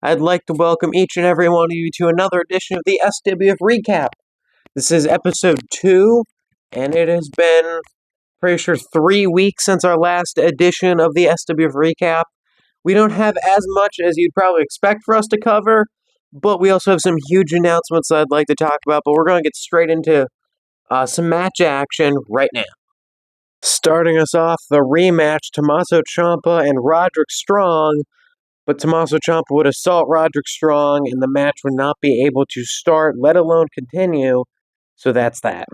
I'd like to welcome each and every one of you to another edition of the SWF Recap. This is episode 2, and it has been, pretty sure, 3 weeks since our last edition of the SWF Recap. We don't have as much as you'd probably expect for us to cover, but we also have some huge announcements I'd like to talk about, but we're going to get straight into some match action right now. Starting us off, the rematch, Tommaso Ciampa and Roderick Strong, but Tommaso Ciampa would assault Roderick Strong, and the match would not be able to start, let alone continue, so that's that.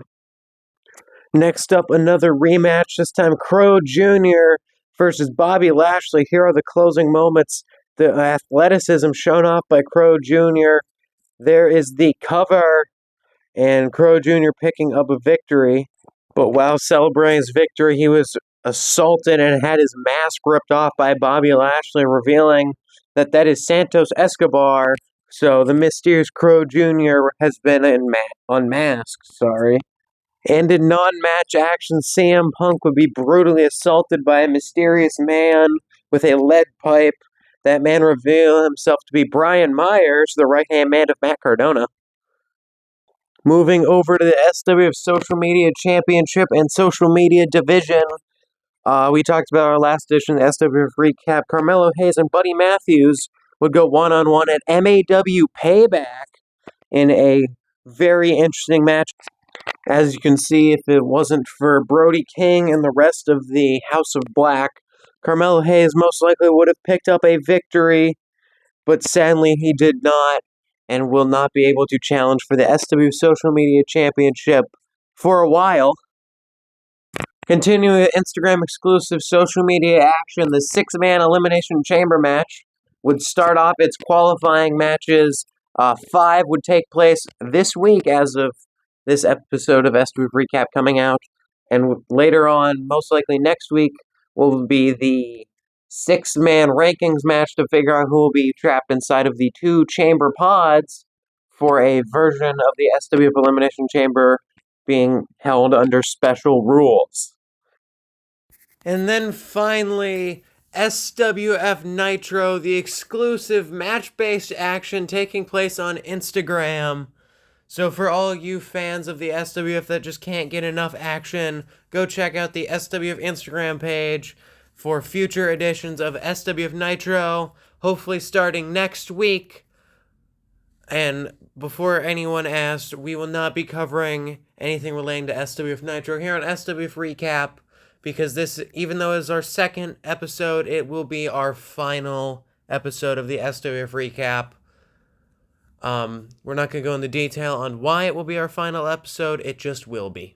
Next up, another rematch, this time Crow Jr. versus Bobby Lashley. Here are the closing moments, the athleticism shown off by Crow Jr. There is the cover, and Crow Jr. picking up a victory. But while celebrating his victory, he was assaulted and had his mask ripped off by Bobby Lashley, revealing that is Santos Escobar. So the mysterious Crow Jr. has been unmasked. And in non-match action, CM Punk would be brutally assaulted by a mysterious man with a lead pipe. That man revealed himself to be Brian Myers, the right-hand man of Matt Cardona. Moving over to the SWF Social Media Championship and Social Media Division, we talked about our last edition of the SWF Recap. Carmelo Hayes and Buddy Matthews would go one-on-one at MAW Payback in a very interesting match. As you can see, if it wasn't for Brody King and the rest of the House of Black, Carmelo Hayes most likely would have picked up a victory, but sadly he did not, and will not be able to challenge for the SWF Social Media Championship for a while. Continuing with Instagram-exclusive social media action, the 6-man Elimination Chamber match would start off its qualifying matches. 5 would take place this week as of this episode of SWF Recap coming out. And later on, most likely next week, will be the 6-man rankings match to figure out who will be trapped inside of the 2 chamber pods for a version of the SWF Elimination Chamber being held under special rules. And then finally, SWF Nitro, the exclusive match-based action taking place on Instagram. So for all you fans of the SWF that just can't get enough action, go check out the SWF Instagram page for future editions of SWF Nitro, hopefully starting next week. And before anyone asks, we will not be covering anything relating to SWF Nitro here on SWF Recap, because this, even though it's our second episode, it will be our final episode of the SWF Recap. We're not going to go into detail on why it will be our final episode, it just will be.